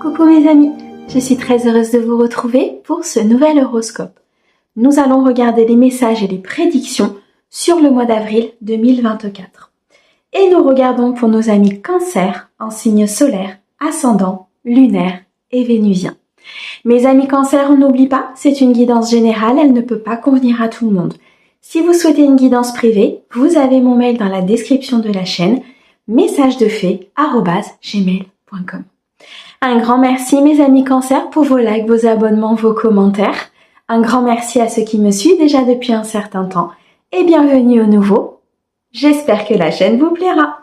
Coucou mes amis, je suis très heureuse de vous retrouver pour ce nouvel horoscope. Nous allons regarder les messages et les prédictions sur le mois d'avril 2024. Et nous regardons pour nos amis Cancer en signe solaire, ascendant, lunaire et vénusien. Mes amis Cancer, on n'oublie pas, c'est une guidance générale, elle ne peut pas convenir à tout le monde. Si vous souhaitez une guidance privée, vous avez mon mail dans la description de la chaîne, messagesdefée@gmail.com. Un grand merci mes amis Cancer pour vos likes, vos abonnements, vos commentaires. Un grand merci à ceux qui me suivent déjà depuis un certain temps et bienvenue aux nouveaux. J'espère que la chaîne vous plaira.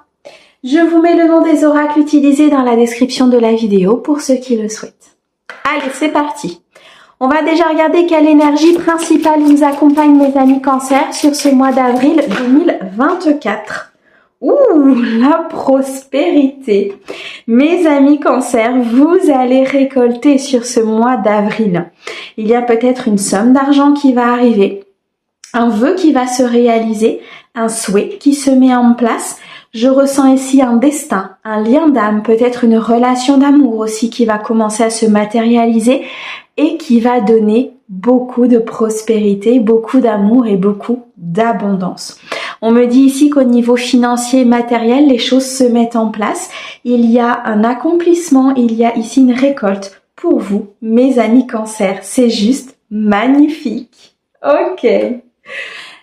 Je vous mets le nom des oracles utilisés dans la description de la vidéo pour ceux qui le souhaitent. Allez, c'est parti. On va déjà regarder quelle énergie principale nous accompagne mes amis Cancer sur ce mois d'avril 2024. Ouh, la prospérité. Mes amis Cancer, vous allez récolter sur ce mois d'avril. Il y a peut-être une somme d'argent qui va arriver, un vœu qui va se réaliser, un souhait qui se met en place. Je ressens ici un destin, un lien d'âme, peut-être une relation d'amour aussi qui va commencer à se matérialiser et qui va donner beaucoup de prospérité, beaucoup d'amour et beaucoup d'abondance. On me dit ici qu'au niveau financier et matériel, les choses se mettent en place. Il y a un accomplissement, il y a ici une récolte pour vous, mes amis Cancer. C'est juste magnifique. Ok.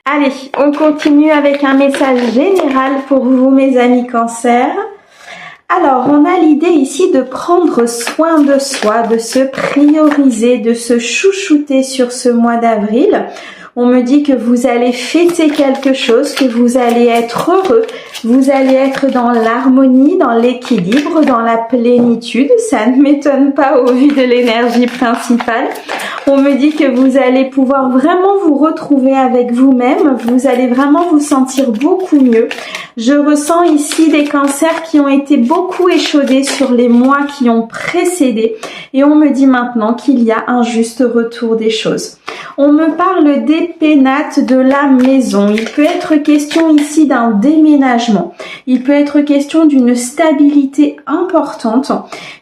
Allez, on continue avec un message général pour vous, mes amis Cancer. Alors, on a l'idée ici de prendre soin de soi, de se prioriser, de se chouchouter sur ce mois d'avril. On me dit que vous allez fêter quelque chose, que vous allez être heureux, vous allez être dans l'harmonie, dans l'équilibre, dans la plénitude. Ça ne m'étonne pas au vu de l'énergie principale. On me dit que vous allez pouvoir vraiment vous retrouver avec vous-même, vous allez vraiment vous sentir beaucoup mieux. Je ressens ici des Cancers qui ont été beaucoup échaudés sur les mois qui ont précédé et on me dit maintenant qu'il y a un juste retour des choses. On me parle des pénates de la maison. Il peut être question ici d'un déménagement. Il peut être question d'une stabilité importante,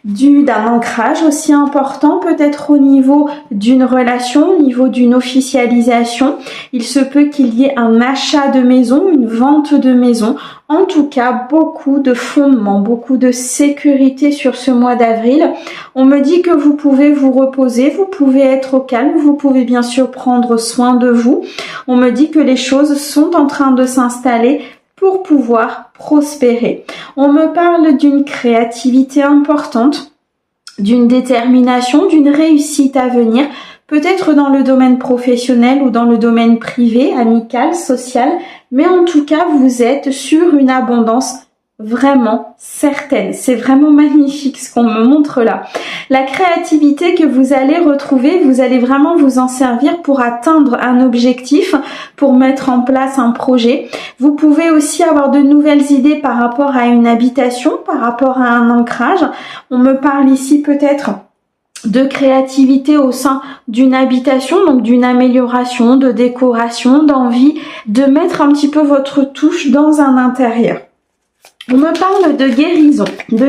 d'un ancrage aussi important, peut-être au niveau d'une relation, au niveau d'une officialisation. Il se peut qu'il y ait un achat de maison, une vente de maison. En tout cas, beaucoup de fondements, beaucoup de sécurité sur ce mois d'avril. On me dit que vous pouvez vous reposer, vous pouvez être au calme, vous pouvez bien sûr prendre soin de vous. On me dit que les choses sont en train de s'installer pour pouvoir prospérer. On me parle d'une créativité importante, d'une détermination, d'une réussite à venir, peut-être dans le domaine professionnel ou dans le domaine privé, amical, social, mais en tout cas, vous êtes sur une abondance vraiment certaine. C'est vraiment magnifique ce qu'on me montre là. La créativité que vous allez retrouver, vous allez vraiment vous en servir pour atteindre un objectif, pour mettre en place un projet. Vous pouvez aussi avoir de nouvelles idées par rapport à une habitation, par rapport à un ancrage. On me parle ici peut-être de créativité au sein d'une habitation, donc d'une amélioration, de décoration, d'envie de mettre un petit peu votre touche dans un intérieur. On me parle de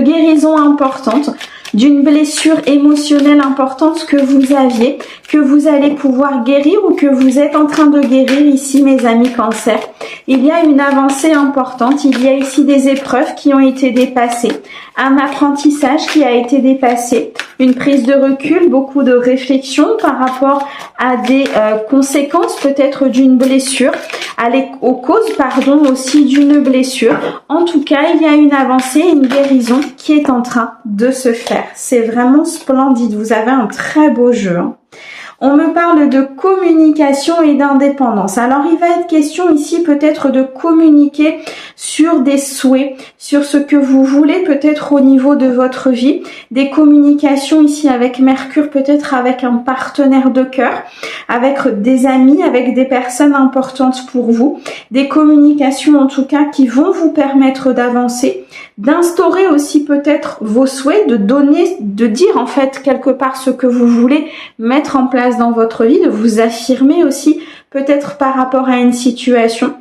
guérison importante, d'une blessure émotionnelle importante que vous aviez, que vous allez pouvoir guérir ou que vous êtes en train de guérir ici, mes amis Cancer. Il y a une avancée importante, il y a ici des épreuves qui ont été dépassées, un apprentissage qui a été dépassé, une prise de recul, beaucoup de réflexion par rapport à des conséquences peut-être d'une blessure, aux causes aussi d'une blessure. En tout cas, il y a une avancée, une guérison qui est en train de se faire. C'est vraiment splendide, vous avez un très beau jeu. On me parle de communication et d'indépendance. Alors, il va être question ici peut-être de communiquer sur des souhaits, sur ce que vous voulez peut-être au niveau de votre vie. Des communications ici avec Mercure, peut-être avec un partenaire de cœur, avec des amis, avec des personnes importantes pour vous. Des communications en tout cas qui vont vous permettre d'avancer, d'instaurer aussi peut-être vos souhaits, de dire en fait quelque part ce que vous voulez mettre en place dans votre vie, de vous affirmer aussi peut-être par rapport à une situation.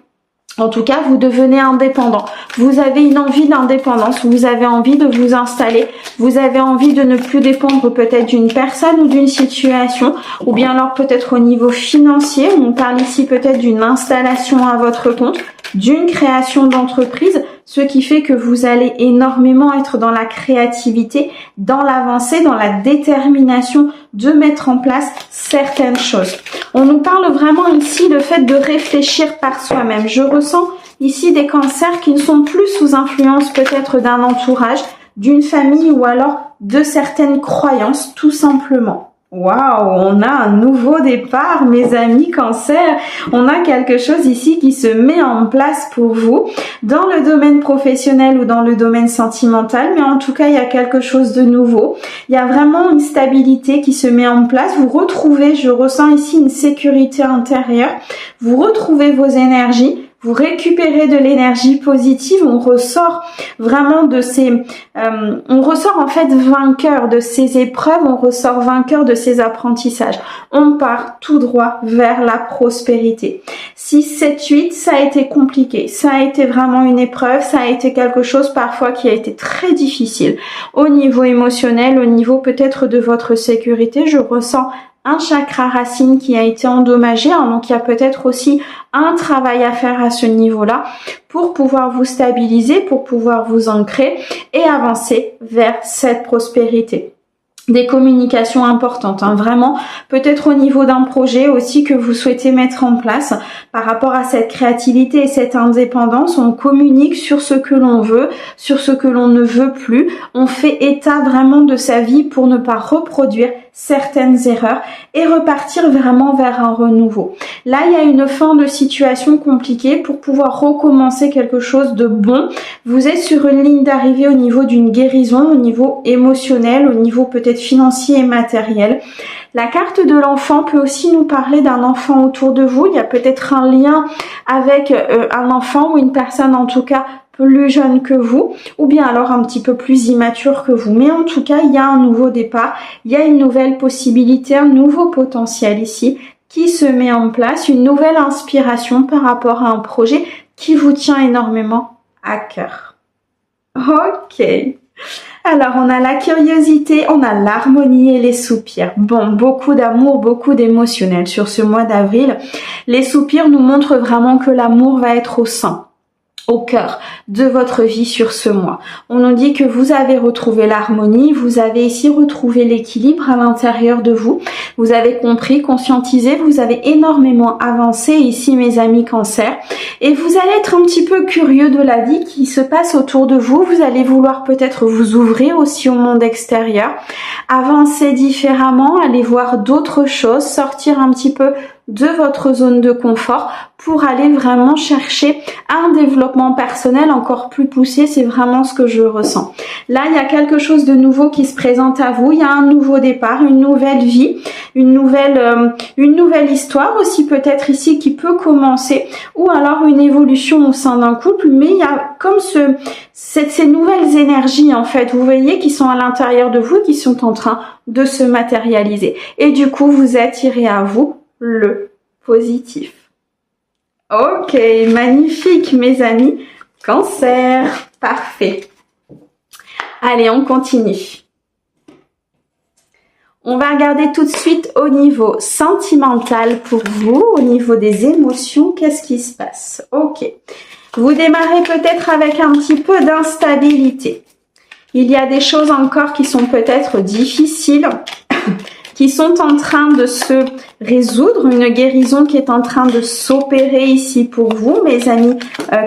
En tout cas, vous devenez indépendant. Vous avez une envie d'indépendance, vous avez envie de vous installer, vous avez envie de ne plus dépendre peut-être d'une personne ou d'une situation, ou bien alors peut-être au niveau financier. On parle ici peut-être d'une installation à votre compte, d'une création d'entreprise, ce qui fait que vous allez énormément être dans la créativité, dans l'avancée, dans la détermination de mettre en place certaines choses. On nous parle vraiment ici le fait de réfléchir par soi-même. Je ressens ici des cancers qui ne sont plus sous influence peut-être d'un entourage, d'une famille ou alors de certaines croyances tout simplement. Waouh, on a un nouveau départ, mes amis Cancer. On a quelque chose ici qui se met en place pour vous dans le domaine professionnel ou dans le domaine sentimental, mais en tout cas, il y a quelque chose de nouveau. Il y a vraiment une stabilité qui se met en place. Vous retrouvez, je ressens ici une sécurité intérieure. Vous retrouvez vos énergies. Vous récupérez de l'énergie positive, on ressort vraiment de ces... on ressort en fait vainqueur de ces épreuves, on ressort vainqueur de ces apprentissages. On part tout droit vers la prospérité. 6, 7, 8, ça a été compliqué, ça a été vraiment une épreuve, ça a été quelque chose parfois qui a été très difficile. Au niveau émotionnel, au niveau peut-être de votre sécurité, je ressens un chakra racine qui a été endommagé, hein, donc il y a peut-être aussi un travail à faire à ce niveau-là pour pouvoir vous stabiliser, pour pouvoir vous ancrer et avancer vers cette prospérité. Des communications importantes, hein, vraiment, peut-être au niveau d'un projet aussi que vous souhaitez mettre en place par rapport à cette créativité et cette indépendance. On communique sur ce que l'on veut, sur ce que l'on ne veut plus. On fait état vraiment de sa vie pour ne pas reproduire certaines erreurs et repartir vraiment vers un renouveau. Là, il y a une fin de situation compliquée pour pouvoir recommencer quelque chose de bon. Vous êtes sur une ligne d'arrivée au niveau d'une guérison, au niveau émotionnel, au niveau peut-être financier et matériel. La carte de l'enfant peut aussi nous parler d'un enfant autour de vous. Il y a peut-être un lien avec un enfant ou une personne en tout cas plus jeune que vous, ou bien alors un petit peu plus immature que vous. Mais en tout cas, il y a un nouveau départ, il y a une nouvelle possibilité, un nouveau potentiel ici qui se met en place, une nouvelle inspiration par rapport à un projet qui vous tient énormément à cœur. Ok. Alors, on a la curiosité, on a l'harmonie et les soupirs. Bon, beaucoup d'amour, beaucoup d'émotionnel sur ce mois d'avril. Les soupirs nous montrent vraiment que l'amour va être au sein, au cœur de votre vie sur ce mois. On nous dit que vous avez retrouvé l'harmonie, vous avez ici retrouvé l'équilibre à l'intérieur de vous, vous avez compris, conscientisé, vous avez énormément avancé ici mes amis Cancer et vous allez être un petit peu curieux de la vie qui se passe autour de vous, vous allez vouloir peut-être vous ouvrir aussi au monde extérieur, avancer différemment, aller voir d'autres choses, sortir un petit peu de votre zone de confort pour aller vraiment chercher un développement personnel encore plus poussé. C'est vraiment ce que je ressens. Là, il y a quelque chose de nouveau qui se présente à vous. Il y a un nouveau départ, une nouvelle vie, une nouvelle histoire aussi peut-être ici qui peut commencer, ou alors une évolution au sein d'un couple. Mais il y a comme ces nouvelles énergies en fait, vous voyez, qui sont à l'intérieur de vous, qui sont en train de se matérialiser. Et du coup, vous attirez à vous le positif. Ok, magnifique mes amis. Cancer, parfait. Allez, on continue. On va regarder tout de suite au niveau sentimental pour vous, au niveau des émotions, qu'est-ce qui se passe? Ok, vous démarrez peut-être avec un petit peu d'instabilité. Il y a des choses encore qui sont peut-être difficiles, qui sont en train de se résoudre, une guérison qui est en train de s'opérer ici pour vous, mes amis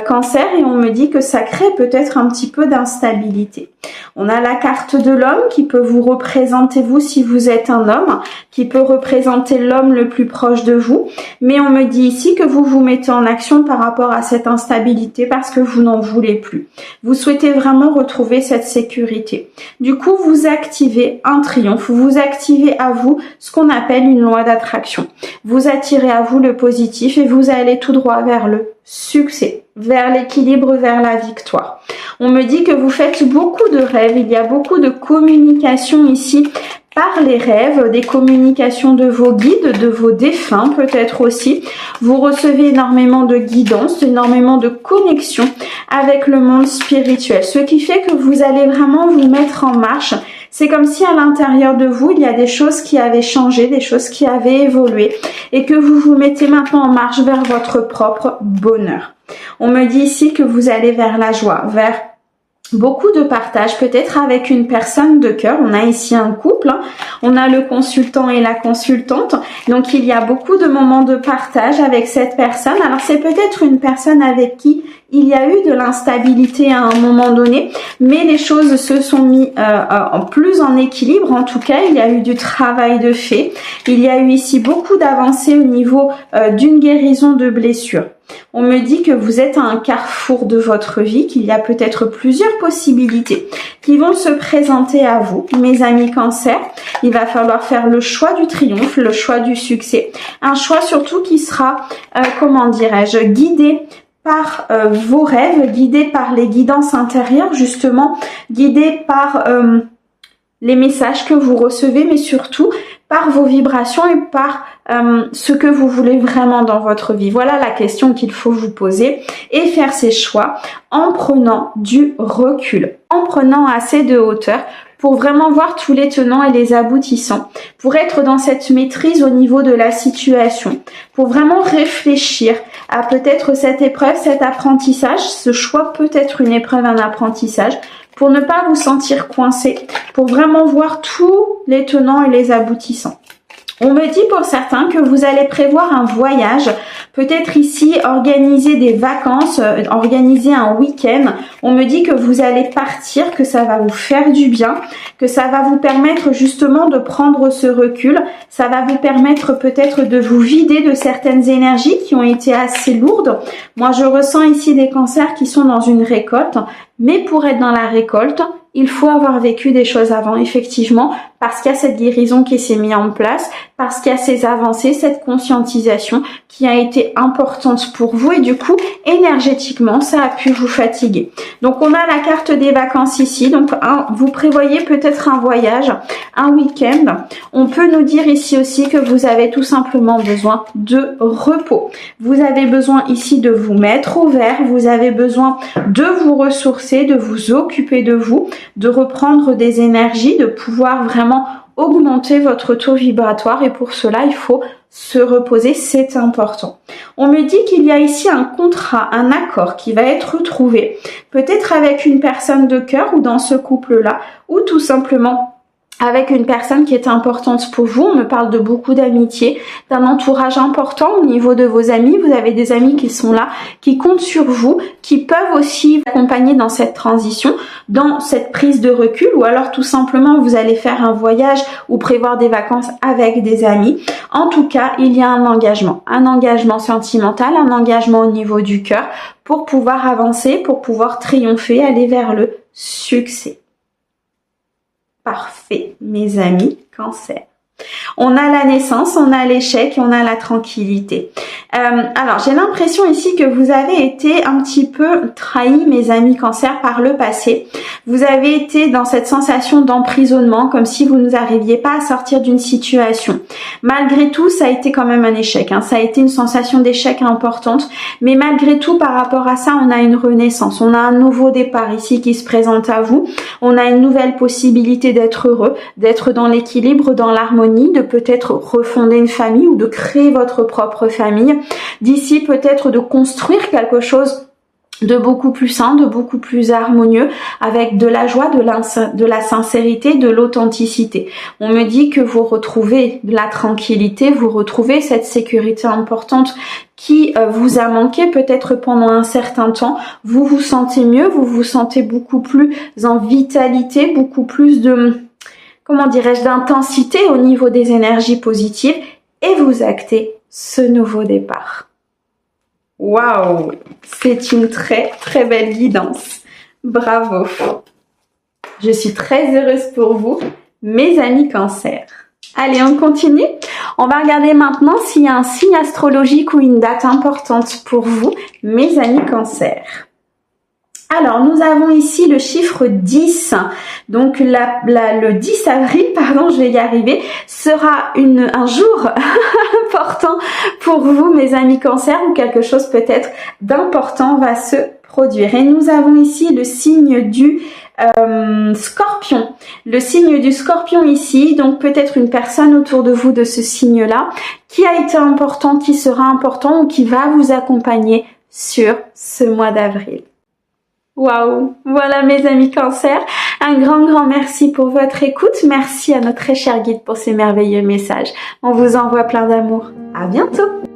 Cancer, et on me dit que ça crée peut-être un petit peu d'instabilité. On a la carte de l'homme qui peut vous représenter vous si vous êtes un homme, qui peut représenter l'homme le plus proche de vous, mais on me dit ici que vous vous mettez en action par rapport à cette instabilité parce que vous n'en voulez plus. Vous souhaitez vraiment retrouver cette sécurité. Du coup, vous activez un triomphe, vous activez à vous ce qu'on appelle une loi d'attraction. l'attraction. Vous attirez à vous le positif et vous allez tout droit vers le succès, vers l'équilibre, vers la victoire. On me dit que vous faites beaucoup de rêves, il y a beaucoup de communication ici par les rêves, des communications de vos guides, de vos défunts peut-être aussi. Vous recevez énormément de guidance, énormément de connexion avec le monde spirituel, ce qui fait que vous allez vraiment vous mettre en marche. C'est comme si à l'intérieur de vous, il y a des choses qui avaient changé, des choses qui avaient évolué et que vous vous mettez maintenant en marche vers votre propre bonheur. On me dit ici que vous allez vers la joie, vers beaucoup de partage, peut-être avec une personne de cœur. On a ici un couple, hein. On a le consultant et la consultante. Donc, il y a beaucoup de moments de partage avec cette personne. Alors, c'est peut-être une personne avec qui il y a eu de l'instabilité à un moment donné, mais les choses se sont mises plus en équilibre. En tout cas, il y a eu du travail de fait. Il y a eu ici beaucoup d'avancées au niveau d'une guérison de blessures. On me dit que vous êtes à un carrefour de votre vie, qu'il y a peut-être plusieurs possibilités qui vont se présenter à vous. Mes amis Cancer, il va falloir faire le choix du triomphe, le choix du succès. Un choix surtout qui sera, guidé par vos rêves, guidé par les guidances intérieures, justement, guidé par les messages que vous recevez, mais surtout par vos vibrations et par ce que vous voulez vraiment dans votre vie. Voilà la question qu'il faut vous poser et faire ces choix en prenant du recul, en prenant assez de hauteur pour vraiment voir tous les tenants et les aboutissants, pour être dans cette maîtrise au niveau de la situation, pour vraiment réfléchir à peut-être cette épreuve, cet apprentissage. Ce choix peut être une épreuve, un apprentissage, pour ne pas vous sentir coincé, pour vraiment voir tous les tenants et les aboutissants. On me dit pour certains que vous allez prévoir un voyage, peut-être ici organiser des vacances, organiser un week-end. On me dit que vous allez partir, que ça va vous faire du bien, que ça va vous permettre justement de prendre ce recul. Ça va vous permettre peut-être de vous vider de certaines énergies qui ont été assez lourdes. Moi, je ressens ici des cancers qui sont dans une récolte, mais pour être dans la récolte, il faut avoir vécu des choses avant, effectivement, parce qu'il y a cette guérison qui s'est mise en place, parce qu'il y a ces avancées, cette conscientisation qui a été importante pour vous et du coup, énergétiquement, ça a pu vous fatiguer. Donc, on a la carte des vacances ici. Donc, vous prévoyez peut-être un voyage, un week-end. On peut nous dire ici aussi que vous avez tout simplement besoin de repos. Vous avez besoin ici de vous mettre au vert. Vous avez besoin de vous ressourcer, de vous occuper de vous, de reprendre des énergies, de pouvoir vraiment augmenter votre taux vibratoire et pour cela, il faut se reposer, c'est important. On me dit qu'il y a ici un contrat, un accord qui va être trouvé, peut-être avec une personne de cœur ou dans ce couple-là, ou tout simplement avec une personne qui est importante pour vous. On me parle de beaucoup d'amitié, d'un entourage important au niveau de vos amis. Vous avez des amis qui sont là, qui comptent sur vous, qui peuvent aussi vous accompagner dans cette transition, dans cette prise de recul, ou alors tout simplement vous allez faire un voyage ou prévoir des vacances avec des amis. En tout cas, il y a un engagement sentimental, un engagement au niveau du cœur pour pouvoir avancer, pour pouvoir triompher, aller vers le succès. Parfait, mes amis Cancer. On a la naissance, on a l'échec et on a la tranquillité. Alors, j'ai l'impression ici que vous avez été un petit peu trahis, mes amis Cancer, par le passé. Vous avez été dans cette sensation d'emprisonnement, comme si vous n'arriviez pas à sortir d'une situation. Malgré tout, ça a été quand même un échec. Ça a été une sensation d'échec importante. Mais malgré tout, par rapport à ça, on a une renaissance. On a un nouveau départ ici qui se présente à vous. On a une nouvelle possibilité d'être heureux, d'être dans l'équilibre, dans l'harmonie, de peut-être refonder une famille ou de créer votre propre famille. D'ici peut-être de construire quelque chose de beaucoup plus sain, de beaucoup plus harmonieux, avec de la joie, de la sincérité, de l'authenticité. On me dit que vous retrouvez de la tranquillité, vous retrouvez cette sécurité importante qui vous a manqué peut-être pendant un certain temps. Vous vous sentez mieux, vous vous sentez beaucoup plus en vitalité, beaucoup plus de, d'intensité au niveau des énergies positives et vous actez ce nouveau départ. Waouh, c'est une très très belle guidance. Bravo. Je suis très heureuse pour vous, mes amis Cancer. Allez, on continue. On va regarder maintenant s'il y a un signe astrologique ou une date importante pour vous, mes amis Cancer. Alors, nous avons ici le chiffre 10. Donc, le 10 avril, pardon, je vais y arriver, sera un jour important pour vous, mes amis Cancer, où quelque chose peut-être d'important va se produire. Et nous avons ici le signe du Scorpion. Le signe du Scorpion ici, donc peut-être une personne autour de vous de ce signe-là, qui a été important, qui sera important ou qui va vous accompagner sur ce mois d'avril. Waouh! Voilà mes amis Cancer, un grand merci pour votre écoute. Merci à notre très cher guide pour ces merveilleux messages. On vous envoie plein d'amour. À bientôt!